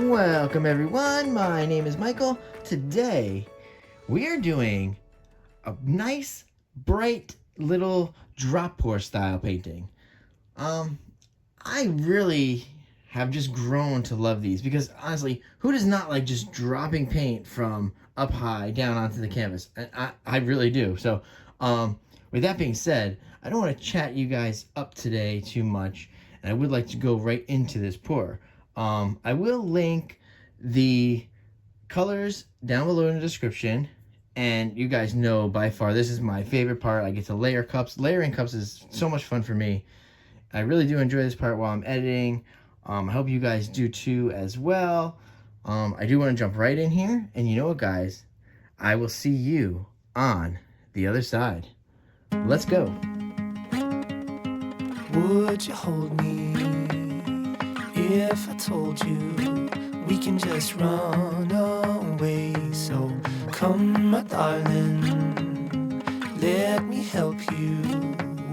Welcome everyone, my name is Michael. Today we are doing a nice bright little drop pour style painting. I really have just grown to love these because honestly, who does not like just dropping paint from up high down onto the canvas? And I really do. So with that being said, I don't want to chat you guys up today too much, and I would like to go right into this pour. I will link the colors down below in the description, and you guys know by far this is my favorite part. I get to layer cups. Layering cups is so much fun for me. I really do enjoy this part while I'm editing. I hope you guys do too as well. I do want to jump right in here, and you know what, guys? I will see you on the other side. Let's go. Would you hold me if I told you we can just run away? So come, my darling, let me help you.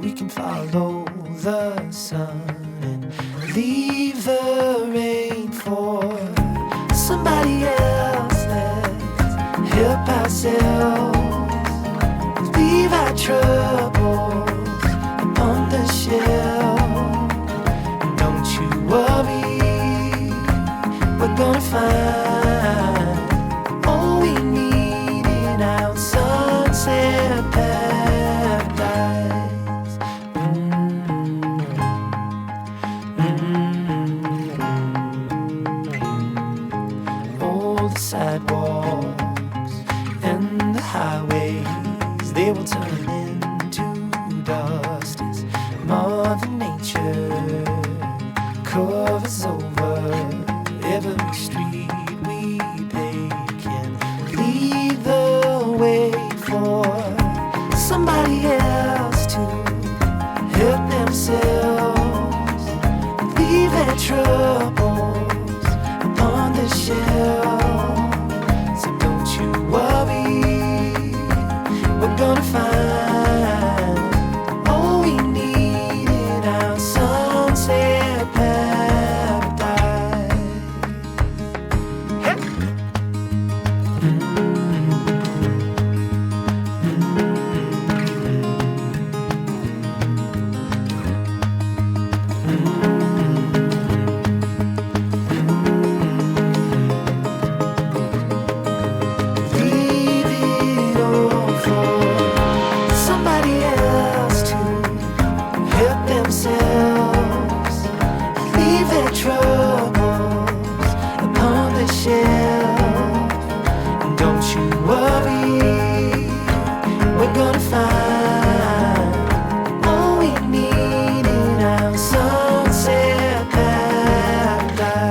We can follow the sun and leave the rain for somebody else. Let's help ourselves, leave our troubles upon the shelf. Don't you worry, we're gonna find all we need in our sunset paradise. All the sidewalks and the highways, they will turn into dust as Mother Nature covers over every street we take, and lead the way for somebody else to help themselves, leave their troubles upon the shelf. So don't you worry, we're gonna find all we need in our sunset paradise. Hey. Leave it all for somebody else to help themselves, leave their troubles upon the shelf. And don't you worry, we're gonna find all we need in our sunset paradise.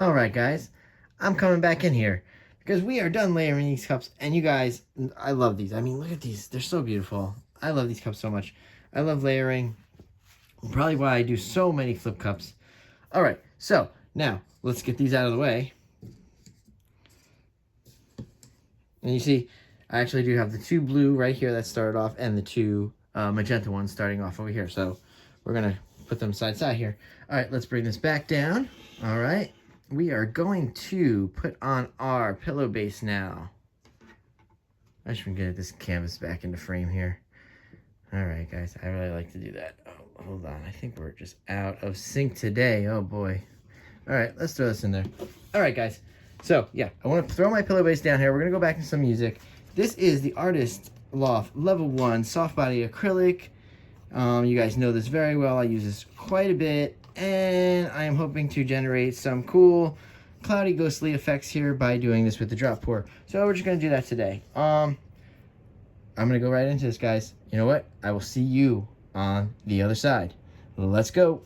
Alright guys, I'm coming back in here because we are done layering these cups, and you guys, I love these. I mean, look at these. They're so beautiful. I love these cups so much. I love layering. Probably why I do so many flip cups. Alright, so now let's get these out of the way. And you see, I actually do have the two blue right here that started off, and the two magenta ones starting off over here. So we're going to put them side to side here. Alright, let's bring this back down. Alright. We are going to put on our pillow base now. I should get this canvas back into frame here. Alright guys, I really like to do that. Oh, hold on, I think we're just out of sync today. Oh boy. Alright, let's throw this in there. Alright guys, so yeah, I want to throw my pillow base down here. We're going to go back to some music. This is the Artist Loft Level 1 Soft Body Acrylic. You guys know this very well. I use this quite a bit, and I am hoping to generate some cool cloudy ghostly effects here by doing this with the drop pour. So we're just going to do that today. I'm going to go right into this, guys. You know what? I will see you on the other side. Let's go.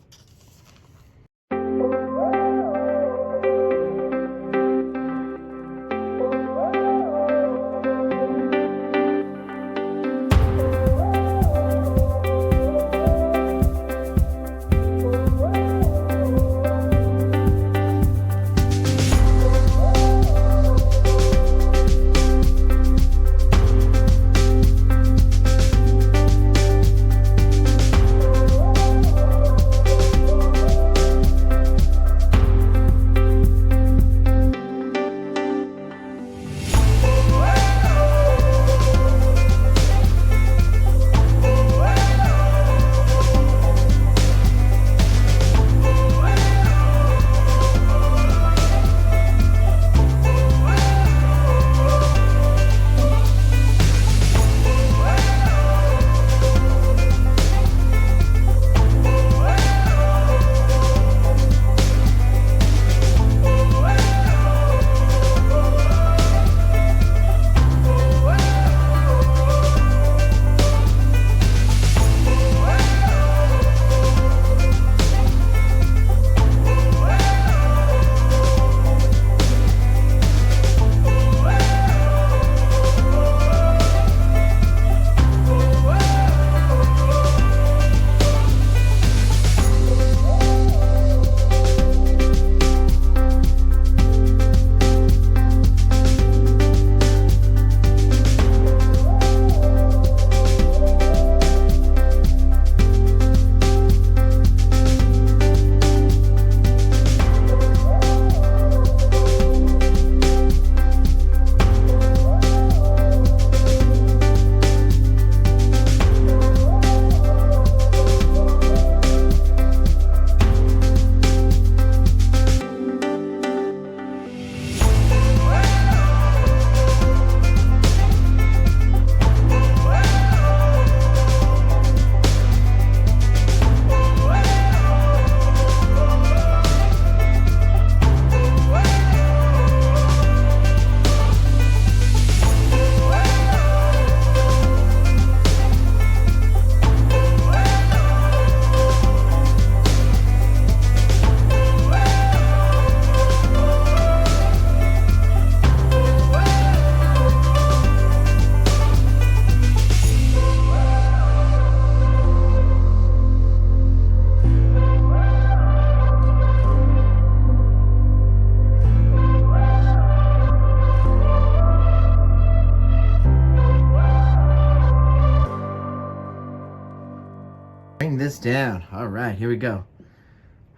this down. All right, here we go.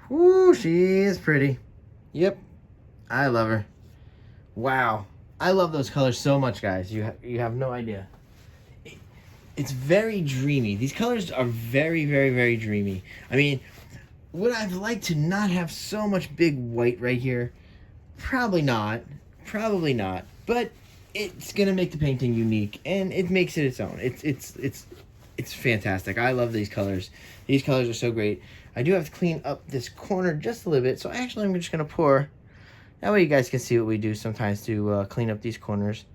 Woo, she is pretty. Yep, I love her. Wow, I love those colors so much, guys. You have no idea. It's very dreamy. These colors are very, very, very dreamy. I mean, would I like to not have so much big white right here? Probably not. Probably not. But it's gonna make the painting unique, and it makes it its own. It's fantastic. I love these colors. These colors are so great. I do have to clean up this corner just a little bit, so actually I'm just gonna pour. That way you guys can see what we do sometimes to clean up these corners.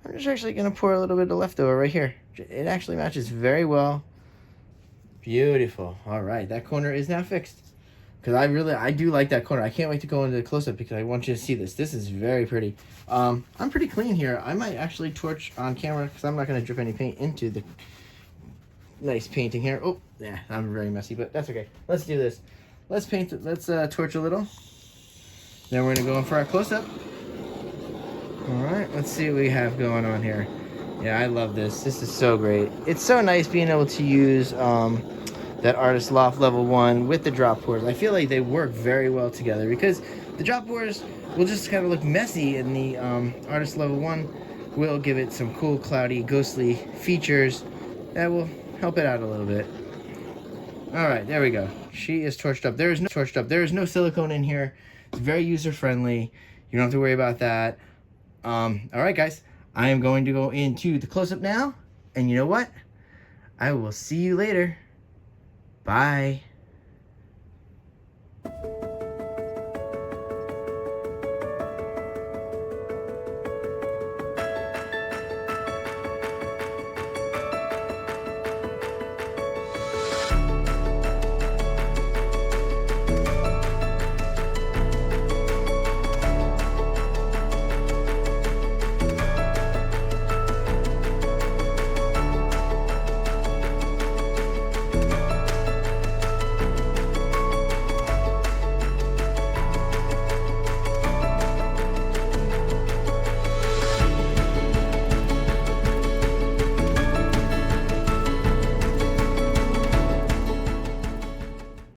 I'm just actually gonna pour a little bit of leftover right here. It actually matches very well. Beautiful. All right, that corner is now fixed. Because I do like that corner. I can't wait to go into the close-up because I want you to see this. This is very pretty. I'm pretty clean here. I might actually torch on camera because I'm not going to drip any paint into the nice painting here. Oh, yeah, I'm very messy, but that's okay. Let's do this. Let's paint it. Let's torch a little. Then we're going to go in for our close-up. All right, let's see what we have going on here. Yeah, I love this. This is so great. It's so nice being able to use that Artist Loft Level 1 with the drop pours. I feel like they work very well together because the drop pours will just kind of look messy, and the Artist Level 1 will give it some cool, cloudy, ghostly features that will help it out a little bit. All right, there we go. She is torched up. There is no silicone in here. It's very user-friendly. You don't have to worry about that. All right, guys. I am going to go into the close-up now. And you know what? I will see you later. Bye.